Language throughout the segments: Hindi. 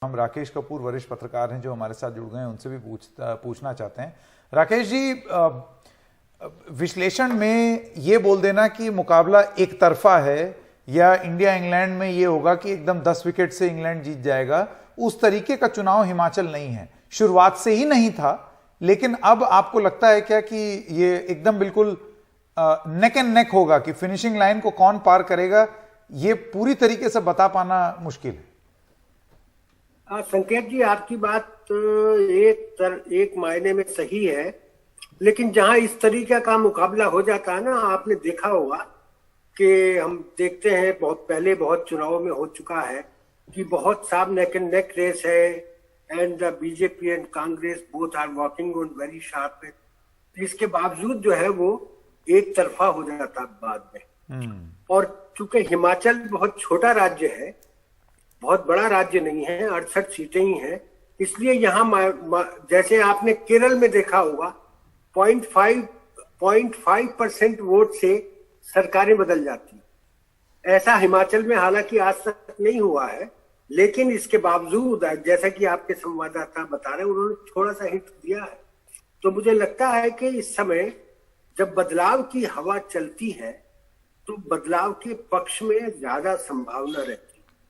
हम राकेश कपूर वरिष्ठ पत्रकार हैं जो हमारे साथ जुड़ गए हैं, उनसे भी पूछना चाहते हैं। राकेश जी, विश्लेषण में ये बोल देना कि मुकाबला एक तरफा है या इंडिया इंग्लैंड में ये होगा कि एकदम 10 विकेट से इंग्लैंड जीत जाएगा, उस तरीके का चुनाव हिमाचल नहीं है। शुरुआत से ही नहीं था, लेकिन अब आपको लगता है क्या कि ये एकदम बिल्कुल नेक एंड नेक होगा कि फिनिशिंग लाइन को कौन पार करेगा, ये पूरी तरीके से बता पाना मुश्किल है? संकेत जी, आपकी बात एक मायने में सही है, लेकिन जहां इस तरीके का मुकाबला हो जाता है ना, आपने देखा होगा कि हम देखते हैं बहुत पहले बहुत चुनावों में हो चुका है कि बहुत साफ नेक एंड नेक रेस है and the BJP and Congress both are working on very sharp. इसके बावजूद जो है वो एक तरफा हो जाता बाद में। और चूंकि हिमाचल बहुत छोटा राज्य है, बहुत बड़ा राज्य नहीं है, 68 सीटें ही हैं, इसलिए यहाँ जैसे आपने केरल में देखा होगा 0.5% वोट से सरकारें बदल जाती। ऐसा हिमाचल में हालांकि आज तक नहीं हुआ है, लेकिन इसके बावजूद जैसा कि आपके संवाददाता बता रहे हैं, उन्होंने थोड़ा सा हिंट दिया है। तो मुझे लगता है कि इस समय जब बदलाव की हवा चलती है तो बदलाव के पक्ष में ज्यादा संभावना रहती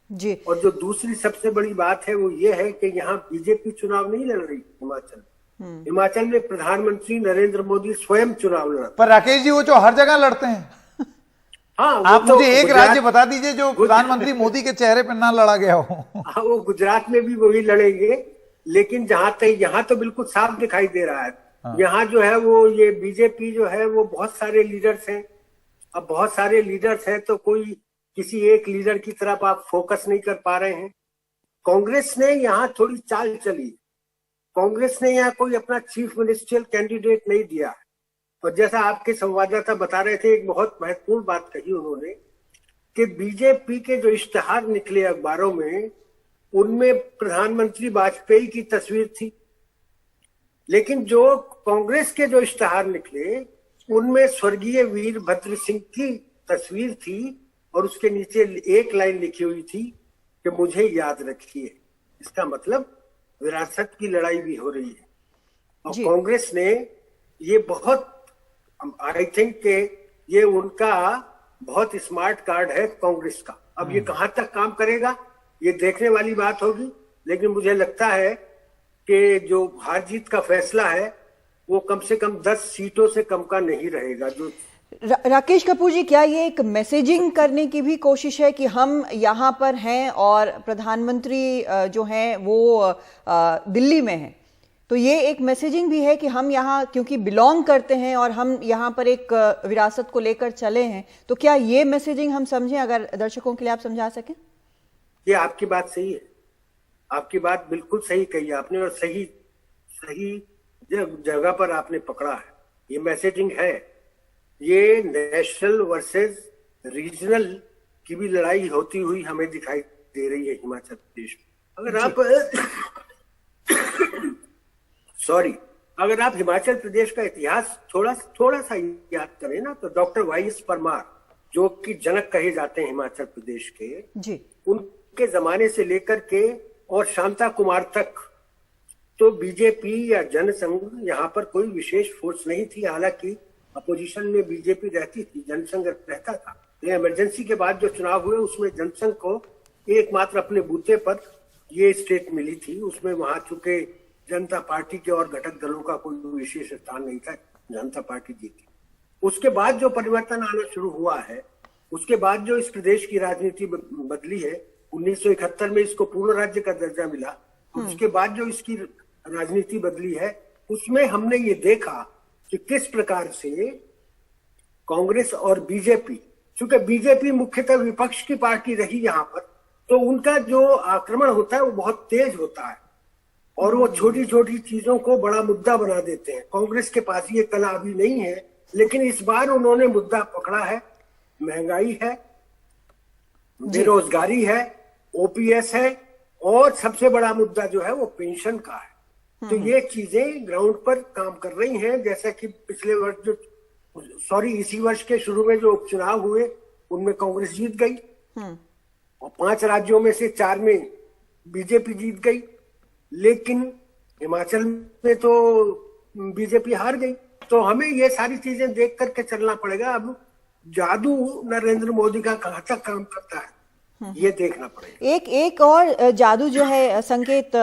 जी। और जो दूसरी सबसे बड़ी बात है वो ये है कि यहाँ बीजेपी चुनाव नहीं लड़ रही हिमाचल। हिमाचल में प्रधानमंत्री नरेंद्र मोदी स्वयं चुनाव लड़। पर राकेश जी, वो जो हर जगह लड़ते हैं। हाँ, आप मुझे एक राज्य बता दीजिए जो प्रधानमंत्री मोदी के चेहरे पर ना लड़ा गया हो। हाँ, वो गुजरात में भी वही लड़ेंगे, लेकिन जहां तक यहाँ तो बिल्कुल साफ दिखाई दे रहा है। यहाँ जो है वो ये बीजेपी जो है वो बहुत सारे लीडर्स हैं। अब बहुत सारे लीडर्स हैं तो कोई किसी एक लीडर की तरफ आप फोकस नहीं कर पा रहे हैं। कांग्रेस ने यहाँ थोड़ी चाल चली। कांग्रेस ने यहाँ कोई अपना चीफ मिनिस्ट्रियल कैंडिडेट नहीं दिया। और जैसा आपके संवाददाता बता रहे थे, एक बहुत महत्वपूर्ण बात कही उन्होंने कि बीजेपी के जो इश्तेहार निकले अखबारों में, उनमें प्रधानमंत्री वाजपेयी की तस्वीर थी, लेकिन जो कांग्रेस के जो इश्तेहार निकले उनमें स्वर्गीय वीरभद्र सिंह की तस्वीर थी और उसके नीचे एक लाइन लिखी हुई थी कि मुझे याद रखिए। इसका मतलब विरासत की लड़ाई भी हो रही है। और कांग्रेस ने ये बहुत, आई थिंक के ये उनका बहुत स्मार्ट कार्ड है कांग्रेस का। अब ये कहां तक काम करेगा ये देखने वाली बात होगी, लेकिन मुझे लगता है कि जो हार जीत का फैसला है वो कम से कम 10 सीटों से कम का नहीं रहेगा। जो राकेश कपूर जी, क्या ये एक मैसेजिंग करने की भी कोशिश है कि हम यहाँ पर हैं और प्रधानमंत्री जो हैं वो दिल्ली में हैं, तो ये एक मैसेजिंग भी है कि हम यहाँ क्योंकि बिलोंग करते हैं और हम यहाँ पर एक विरासत को लेकर चले हैं, तो क्या ये मैसेजिंग हम समझें? अगर दर्शकों के लिए आप समझा सकें। ये आपकी बात सही है, आपकी बात बिल्कुल सही कही आपने और सही जगह पर आपने पकड़ा है। ये मैसेजिंग है, ये नेशनल वर्सेस रीजनल की भी लड़ाई होती हुई हमें दिखाई दे रही है हिमाचल प्रदेश में। अगर आप हिमाचल प्रदेश का इतिहास थोड़ा सा याद करें ना, तो डॉक्टर वाईएस परमार जो कि जनक कहे जाते हैं हिमाचल प्रदेश के जी, उनके जमाने से लेकर के और शांता कुमार तक तो बीजेपी या जनसंघ यहाँ पर कोई विशेष फोर्स नहीं थी। हालांकि अपोजिशन में बीजेपी रहती थी, जनसंघ रहता था। इमरजेंसी के बाद जो चुनाव हुए उसमें जनसंघ को एकमात्र अपने बूते पर ये स्टेट मिली थी। उसमें वहां चूंकि जनता पार्टी के और घटक दलों का कोई विशेष स्थान नहीं था, जनता पार्टी जीती। उसके बाद जो परिवर्तन आना शुरू हुआ है, उसके बाद जो इस प्रदेश की राजनीति बदली है, 1971 में इसको पूर्ण राज्य का दर्जा मिला। उसके बाद जो इसकी राजनीति बदली है, उसमें हमने ये देखा कि किस प्रकार से कांग्रेस और बीजेपी, चूंकि बीजेपी मुख्यतः विपक्ष की पार्टी रही यहाँ पर, तो उनका जो आक्रमण होता है वो बहुत तेज होता है और वो छोटी छोटी चीजों को बड़ा मुद्दा बना देते हैं। कांग्रेस के पास ये कला अभी नहीं है, लेकिन इस बार उन्होंने मुद्दा पकड़ा है। महंगाई है, बेरोजगारी है, ओपीएस है और सबसे बड़ा मुद्दा जो है वो पेंशन का है। तो ये चीजें ग्राउंड पर काम कर रही हैं। जैसा कि पिछले वर्ष इसी वर्ष के शुरू में जो उपचुनाव हुए उनमें कांग्रेस जीत गई और 5 राज्यों में से 4 में बीजेपी जीत गई, लेकिन हिमाचल में तो बीजेपी हार गई। तो हमें ये सारी चीजें देख करके चलना पड़ेगा। अब जादू नरेंद्र मोदी का कहां तक काम करता है ये देखना पड़ेगा। एक और जादू जो है संकेत,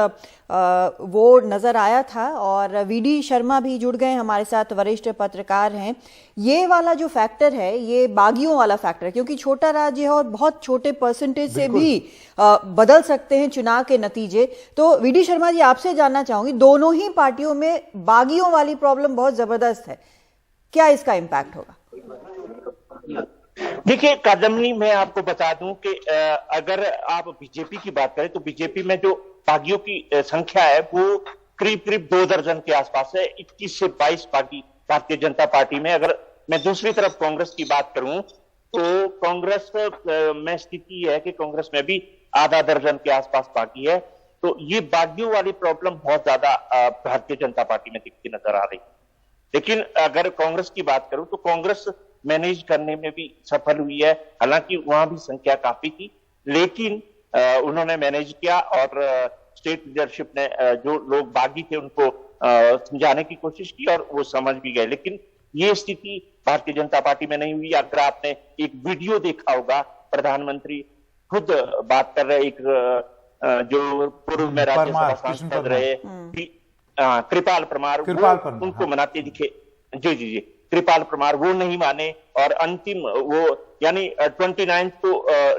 वो नजर आया था, और वीडी शर्मा भी जुड़ गए हमारे साथ, वरिष्ठ पत्रकार हैं। ये वाला जो फैक्टर है, ये बागियों वाला फैक्टर है, क्योंकि छोटा राज्य है और बहुत छोटे परसेंटेज से भी बदल सकते हैं चुनाव के नतीजे। तो वीडी शर्मा जी, आपसे जानना चाहूंगी, दोनों ही पार्टियों में बागियों वाली प्रॉब्लम बहुत जबरदस्त है, क्या इसका इम्पैक्ट होगा? देखिए कादम्बनी, मैं आपको बता दूं कि अगर आप बीजेपी की बात करें तो बीजेपी में जो बागियों की संख्या है वो करीब करीब 2 दर्जन के आसपास है। 21 से 22 बागी भारतीय जनता पार्टी में। अगर मैं दूसरी तरफ कांग्रेस की बात करूं तो कांग्रेस में स्थिति है कि कांग्रेस में भी आधा दर्जन के आसपास बागी है। तो ये बागियों वाली प्रॉब्लम बहुत ज्यादा भारतीय जनता पार्टी में दिखती नजर आ रही है। लेकिन अगर कांग्रेस की बात करूं तो कांग्रेस मैनेज करने में भी सफल हुई है। हालांकि वहां भी संख्या काफी थी, लेकिन उन्होंने मैनेज किया और स्टेट लीडरशिप ने जो लोग बागी थे उनको समझाने की कोशिश की और वो समझ भी गए। लेकिन ये स्थिति भारतीय जनता पार्टी में नहीं हुई। अगर आपने एक वीडियो देखा होगा, प्रधानमंत्री खुद बात कर रहे, एक जो पूर्व में राज्यसभा सांसद रहे कृपाल परमार, उनको मनाते दिखे। जी, कृपाल परमार वो नहीं माने और अंतिम वो यानी 29 को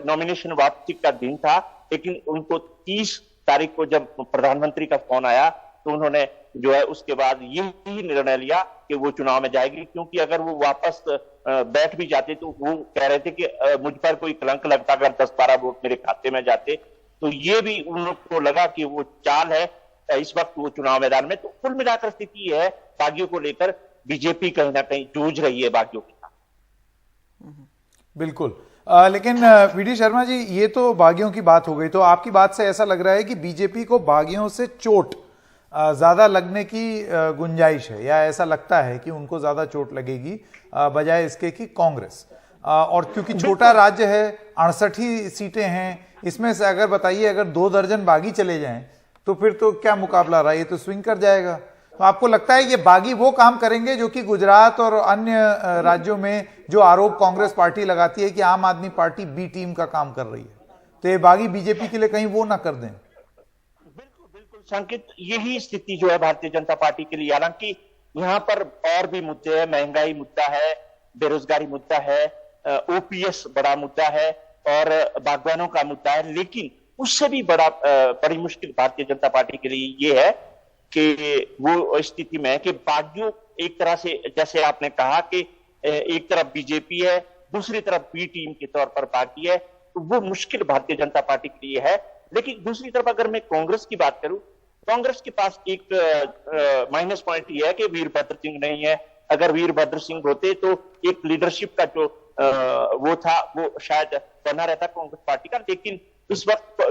नॉमिनेशन वापसी का दिन था, लेकिन उनको 30 तारीख को जब प्रधानमंत्री का फोन आया तो उन्होंने जो है उसके बाद यही निर्णय लिया कि वो चुनाव में जाएगी। क्योंकि अगर वो वापस बैठ भी जाते तो वो कह रहे थे कि मुझ पर कोई कलंक लगता अगर 10-12 वोट मेरे खाते में जाते। तो ये भी उनको लगा कि वो चाल है इस वक्त वो चुनाव मैदान में। तो कुल मिलाकर स्थिति है बागियों को लेकर बीजेपी कहीं ना कहीं जूझ रही है बागियों के साथ। बिल्कुल। लेकिन वीडी शर्मा जी, ये तो बागियों की बात हो गई, तो आपकी बात से ऐसा लग रहा है कि बीजेपी को बागियों से चोट ज्यादा लगने की गुंजाइश है, या ऐसा लगता है कि उनको ज्यादा चोट लगेगी बजाय इसके कि कांग्रेस, और क्योंकि छोटा राज्य है, 68 ही सीटें हैं, इसमें से अगर बताइए अगर 2 दर्जन बागी चले जाएं तो फिर तो क्या मुकाबला रहा, ये तो स्विंग कर जाएगा। तो आपको लगता है ये बागी वो काम करेंगे जो कि गुजरात और अन्य राज्यों में जो आरोप कांग्रेस पार्टी लगाती है कि आम आदमी पार्टी बी टीम का काम कर रही है, तो ये बागी बीजेपी के लिए कहीं वो ना कर दें? बिल्कुल संकेत, यही स्थिति जो है भारतीय जनता पार्टी के लिए। हालांकि यहाँ पर और भी मुद्दे हैं, महंगाई मुद्दा है, बेरोजगारी मुद्दा है, ओपीएस बड़ा मुद्दा है और बागवानों का मुद्दा है। लेकिन उससे भी बड़ी मुश्किल भारतीय जनता पार्टी के लिए ये है कि वो स्थिति में है कि बागियों एक तरह से, जैसे आपने कहा कि एक तरफ बीजेपी है, दूसरी तरफ बी टीम के तौर पर बागी है, तो वो मुश्किल भारतीय जनता पार्टी के लिए है। लेकिन दूसरी तरफ अगर मैं कांग्रेस की बात करूं, कांग्रेस के पास एक माइनस पॉइंट ये है कि वीरभद्र सिंह नहीं है। अगर वीरभद्र सिंह होते तो एक लीडरशिप का जो वो था वो शायद बना रहता कांग्रेस पार्टी का। लेकिन इस वक्त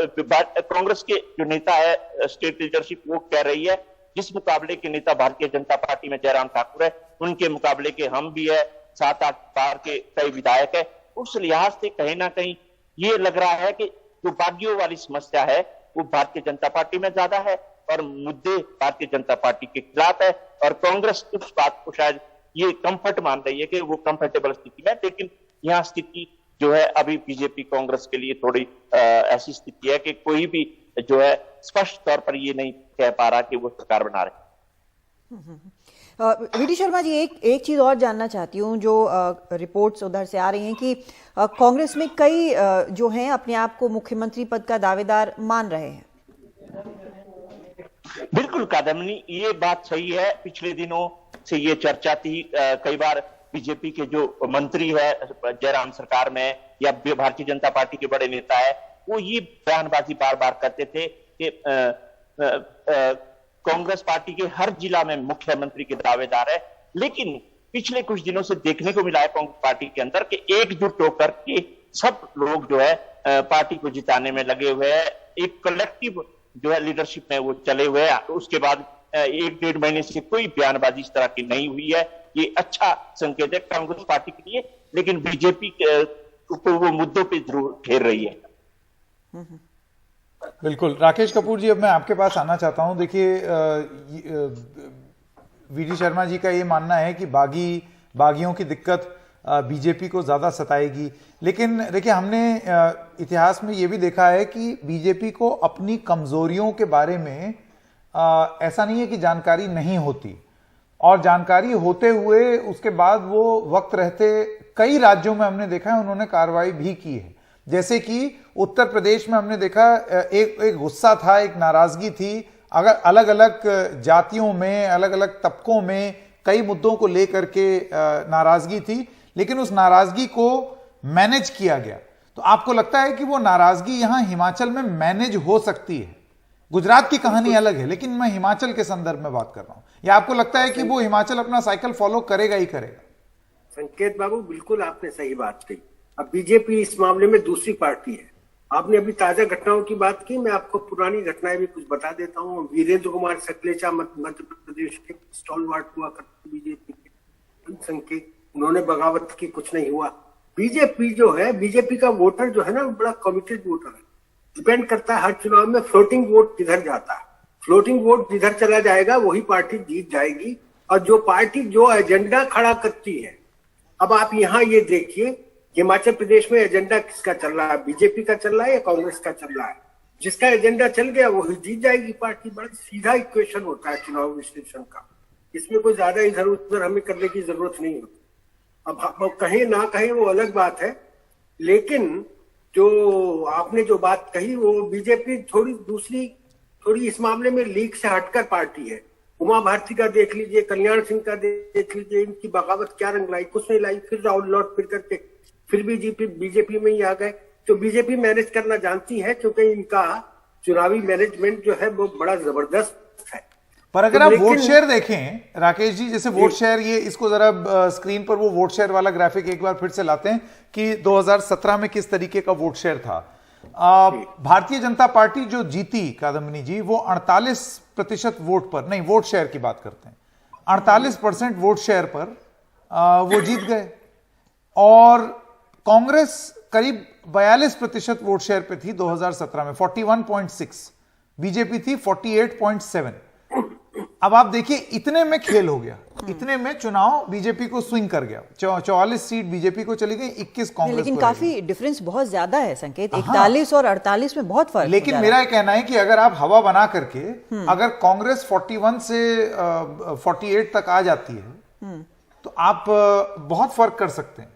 कांग्रेस के जो नेता है, स्टेट लीडरशिप, वो कह रही है जिस मुकाबले के नेता भारतीय जनता पार्टी में जयराम ठाकुर है, उनके मुकाबले के हम भी है, 7-8 बार के कई विधायक है। उस लिहाज से कहीं ना कहीं ये लग रहा है कि जो बागियों वाली समस्या है वो भारतीय जनता पार्टी में ज्यादा है और मुद्दे भारतीय जनता पार्टी के खिलाफ है। और कांग्रेस उस बात को शायद ये कंफर्ट मान रही है कि वो कंफर्टेबल स्थिति में। लेकिन यहाँ स्थिति जो है अभी बीजेपी कांग्रेस के लिए थोड़ी ऐसी स्थिति है कि कोई भी जो है स्पष्ट तौर पर ये नहीं कह पा रहा कि वो सरकार बना रहे। वीडी शर्मा जी, एक चीज और जानना चाहती हूँ, जो रिपोर्ट्स उधर से आ रही हैं कि कांग्रेस में कई जो हैं अपने आप को मुख्यमंत्री पद का दावेदार मान रहे हैं। बिल्कुल कादम्बनी, ये बात सही है। पिछले दिनों से ये चर्चा थी, कई बार बीजेपी के जो मंत्री है जयराम सरकार में या भारतीय जनता पार्टी के बड़े नेता है, वो ये बयानबाजी बार बार करते थे कि कांग्रेस पार्टी के हर जिला में मुख्यमंत्री के दावेदार है। लेकिन पिछले कुछ दिनों से देखने को मिला है कांग्रेस पार्टी के अंदर कि एकजुट होकर के सब लोग जो है पार्टी को जिताने में लगे हुए हैं। एक कलेक्टिव जो है लीडरशिप में वो चले हुए हैं। उसके बाद 1-1.5 महीने से कोई बयानबाजी इस तरह की नहीं हुई है। ये अच्छा संकेत है कांग्रेस पार्टी के लिए। लेकिन बीजेपी को वो मुद्दों पे जरूर घेर रही है। बिल्कुल। राकेश कपूर जी, अब मैं आपके पास आना चाहता हूं। देखिए, वीडी शर्मा जी का ये मानना है कि बागियों की दिक्कत बीजेपी को ज्यादा सताएगी, लेकिन देखिए हमने इतिहास में ये भी देखा है कि बीजेपी को अपनी कमजोरियों के बारे में ऐसा नहीं है कि जानकारी नहीं होती, और जानकारी होते हुए उसके बाद वो वक्त रहते कई राज्यों में हमने देखा है उन्होंने कार्रवाई भी की है। जैसे कि उत्तर प्रदेश में हमने देखा एक गुस्सा था, एक नाराजगी थी, अगर अलग अलग जातियों में, अलग अलग तबकों में कई मुद्दों को लेकर के नाराजगी थी, लेकिन उस नाराजगी को मैनेज किया गया। तो आपको लगता है कि वो नाराजगी यहां हिमाचल में मैनेज हो सकती है? गुजरात की कहानी अलग है, लेकिन मैं हिमाचल के संदर्भ में बात कर रहा हूं। या आपको लगता है कि वो हिमाचल अपना साइकिल फॉलो करेगा ही करेगा? संकेत बाबू, बिल्कुल आपने सही बात कही। अब बीजेपी इस मामले में दूसरी पार्टी है। आपने अभी ताजा घटनाओं की बात की, मैं आपको पुरानी घटनाएं भी कुछ बता देता हूँ। वीरेंद्र कुमार सकलेचा मध्य प्रदेश के स्टॉलवार्ट हुआ करते बीजेपी के संघ के, उन्होंने बगावत की, कुछ नहीं हुआ। बीजेपी जो है, बीजेपी का वोटर जो है ना, बड़ा कमिटेड वोटर है। डिपेंड करता है हर चुनाव में फ्लोटिंग वोट किधर जाता है। फ्लोटिंग वोट जिधर चला जाएगा वही पार्टी जीत जाएगी। और जो पार्टी जो एजेंडा खड़ा करती है, अब आप यहाँ ये देखिए, हिमाचल प्रदेश में एजेंडा किसका चल रहा है? बीजेपी का चल रहा है या कांग्रेस का चल रहा है? जिसका एजेंडा चल गया वही जीत जाएगी पार्टी। बड़ा सीधा इक्वेशन होता है चुनाव विश्लेषण का, इसमें कोई ज्यादा इधर उधर हमें करने की जरूरत नहीं होती। अब कहें ना कहें वो अलग बात है, लेकिन जो आपने जो बात कही वो बीजेपी थोड़ी इस मामले में लीक से हटकर पार्टी है। उमा भारती का देख लीजिए, कल्याण सिंह का देख लीजिए, इनकी बगावत क्या रंग लाई, कुछ नहीं लाई, फिर राहुल लौट फिर करके फिर भी बीजेपी में ही आ गए। तो बीजेपी मैनेज करना जानती है, क्योंकि इनका चुनावी मैनेजमेंट जो है वो बड़ा जबरदस्त है। पर अगर आप वोट शेयर देखें राकेश जी, जैसे वोट शेयर, ये इसको जरा स्क्रीन पर वो वोट शेयर वाला ग्राफिक एक बार फिर से लाते हैं कि 2017 में किस तरीके का वोट शेयर था। भारतीय जनता पार्टी जो जीती, कादम्बिनी जी, वो 48% वोट पर, नहीं वोट शेयर की बात करते हैं, 48% वोट शेयर पर वो जीत गए। और कांग्रेस करीब 42% वोट शेयर पे थी 2017 में, 41.6, बीजेपी थी 48.7। अब आप देखिए, इतने में खेल हो गया, इतने में चुनाव बीजेपी को स्विंग कर गया। 44 सीट बीजेपी को चली गई, 21 कांग्रेस। लेकिन काफी डिफरेंस बहुत ज्यादा है संकेत, 41 और 48 में बहुत फर्क। लेकिन मेरा यह कहना है कि अगर आप हवा बना करके अगर कांग्रेस 41 से 48 तक आ जाती है तो आप बहुत फर्क कर सकते हैं।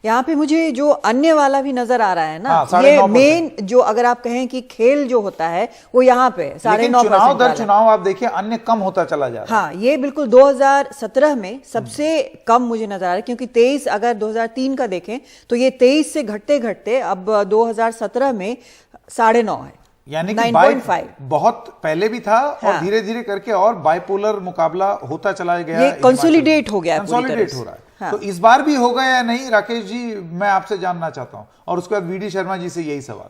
यहाँ पे मुझे जो अन्य वाला भी नजर आ रहा है ना, ये मेन जो अगर आप कहें कि खेल जो होता है वो यहाँ पे 9.5%। चुनाव दर चुनाव आप देखिए अन्य कम होता चला जा रहा है। हाँ, ये बिल्कुल 2017 में सबसे कम मुझे नजर आ रहा है, क्योंकि 23 अगर 2003 का देखें तो ये 23 से घटते घटते अब 2017 में 9.5 है, यानी कि 9.5 बहुत पहले भी था। हाँ। और धीरे धीरे करके और बाइपोलर मुकाबला होता चला गया, ये कंसोलिडेट हो गया, कंसोलिडेट हो रहा है। हाँ। तो इस बार भी होगा या नहीं राकेश जी, मैं आपसे जानना चाहता हूं, और उसके बाद वीडी शर्मा जी से यही सवाल।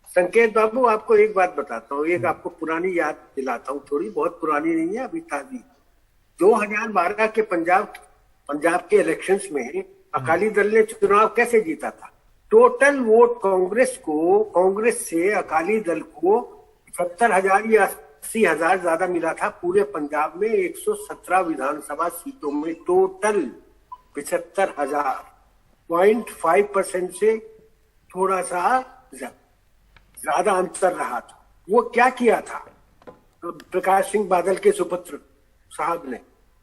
संकेत बाबू, आपको एक बात बताता हूँ, एक आपको पुरानी याद दिलाता हूँ, थोड़ी बहुत पुरानी नहीं है, अभी ताजी। 2012 के पंजाब के इलेक्शंस में अकाली दल ने चुनाव कैसे जीता था? टोटल वोट कांग्रेस से अकाली दल को 70,000 या 80,000 ज्यादा मिला था। पूरे पंजाब में 117 विधानसभा सीटों में टोटल 75,000, 0.5% से थोड़ा सा ज्यादा अंतर रहा था। वो क्या किया था? प्रकाश सिंह बादल के सुपुत्र साहब ने,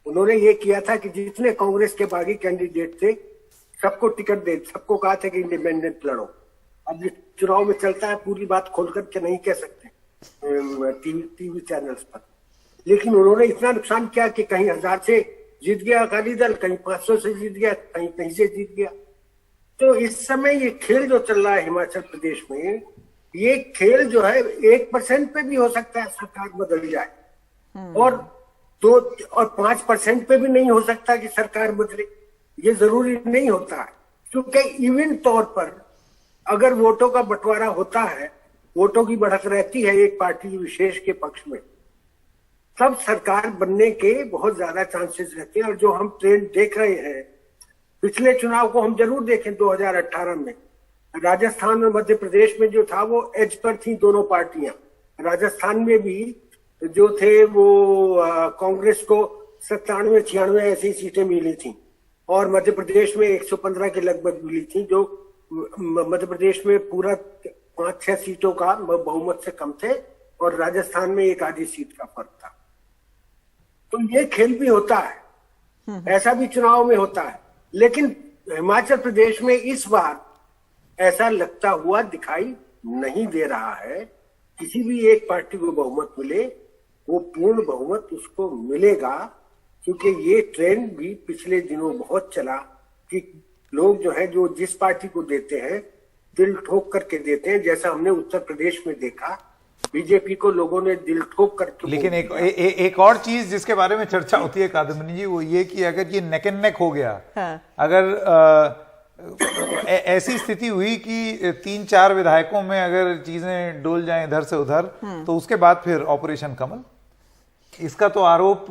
उन्होंने ये किया था कि जितने कांग्रेस के बागी कैंडिडेट थे सबको टिकट दे, सबको कहा था कि इंडिपेंडेंट लड़ो। अब ये चुनाव में चलता है, पूरी बात खोल करके नहीं कह सकते टीवी चैनल्स पर, लेकिन उन्होंने इतना नुकसान किया कि कहीं 1000 से जीत गया अकाली दल, कहीं 500 से जीत गया, कहीं से जीत गया। तो इस समय ये खेल जो चल रहा है हिमाचल प्रदेश में, ये खेल जो है 1% पे भी हो सकता है सरकार बदल जाए, और 2 और 5% पे भी नहीं हो सकता कि सरकार बदले। ये जरूरी नहीं होता है, क्योंकि इवन तौर पर अगर वोटों का बंटवारा होता है, वोटों की बढ़त रहती है एक पार्टी विशेष के पक्ष में, तब सरकार बनने के बहुत ज्यादा चांसेस रहते हैं। और जो हम ट्रेंड देख रहे हैं, पिछले चुनाव को हम जरूर देखें 2018 में, राजस्थान और मध्य प्रदेश में जो था वो एज पर थी दोनों पार्टियां। राजस्थान में भी जो थे वो कांग्रेस को 97-96 ऐसी सीटें मिली थी और मध्य प्रदेश में 115 के लगभग मिली थी, जो मध्य प्रदेश में पूरा 5-6 सीटों का बहुमत से कम थे और राजस्थान में एक आधी सीट का फर्क था। तो ये खेल भी होता है, ऐसा भी चुनाव में होता है। लेकिन हिमाचल प्रदेश में इस बार ऐसा लगता हुआ दिखाई नहीं दे रहा है। किसी भी एक पार्टी को बहुमत मिले, वो पूर्ण बहुमत उसको मिलेगा, क्योंकि ये ट्रेंड भी पिछले दिनों बहुत चला कि लोग जो है जो जिस पार्टी को देते हैं दिल ठोक करके देते हैं। जैसा हमने उत्तर प्रदेश में देखा, बीजेपी को लोगों ने दिल ठोक करके। लेकिन एक और चीज जिसके बारे में चर्चा होती है कादम्बिनी जी, वो ये कि अगर ये नेक एंड नेक हो गया, हाँ। अगर ऐसी स्थिति हुई कि 3-4 विधायकों में अगर चीजें डोल जाएं इधर से उधर, तो उसके बाद फिर ऑपरेशन कमल, इसका तो आरोप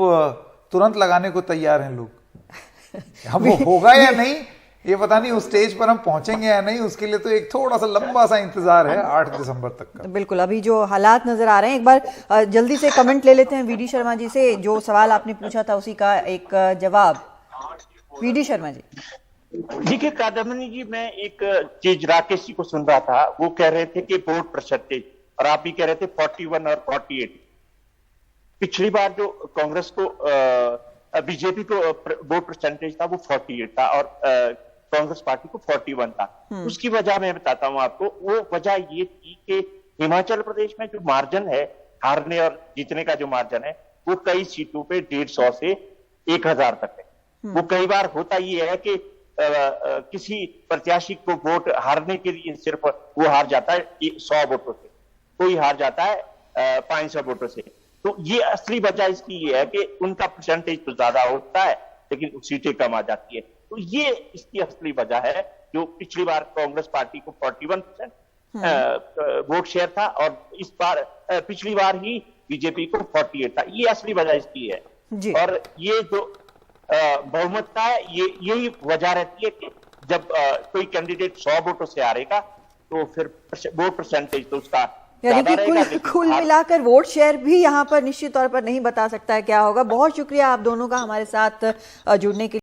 तुरंत लगाने को तैयार हैं लोग। अब वो होगा या नहीं ये पता नहीं, उस स्टेज पर हम पहुंचेंगे या नहीं, उसके लिए तो एक थोड़ा सा लंबा सा इंतजार है 8 दिसंबर तक का। बिल्कुल, अभी जो हालात नजर आ रहे हैं, एक बार जल्दी से कमेंट ले लेते हैं वीडी शर्मा जी से। जो सवाल आपने पूछा था उसी का एक जवाब, वीडी शर्मा जी। देखिए कादम्बिनी जी, मैं एक चीज राकेश जी को सुन रहा था, वो कह रहे थे कि वोट परसेंटेज, और आप भी कह रहे थे 41 और 48। पिछली बार जो कांग्रेस को बीजेपी को वोट परसेंटेज था वो 48 था और कांग्रेस पार्टी को 41 था। उसकी वजह मैं बताता हूं आपको। वो वजह ये थी कि हिमाचल प्रदेश में जो मार्जिन है हारने और जीतने का, जो मार्जिन है वो कई सीटों पे 150 से 1000 तक है। वो कई बार होता ये है कि किसी प्रत्याशी को वोट हारने के लिए सिर्फ वो हार जाता है 100 वोटों से, कोई हार जाता है 500 वोटों से। तो ये असली वजह इसकी ये है कि उनका परसेंटेज तो ज्यादा होता है लेकिन सीटें कम आ जाती है। तो ये इसकी असली वजह है। जो पिछली बार कांग्रेस पार्टी को 41% वोट शेयर था और इस बार पिछली बार ही बीजेपी को 48 था। ये असली वजह इसकी है जी। और ये जो बहुमत का है, ये यही वजह रहती है कि जब कोई कैंडिडेट 100 वोटों से हारेगा तो फिर वोट परसेंटेज तो उसका, यानी कि कुल मिलाकर वोट शेयर भी यहाँ पर निश्चित तौर पर नहीं बता सकता है क्या होगा। बहुत शुक्रिया आप दोनों का हमारे साथ जुड़ने के लिए।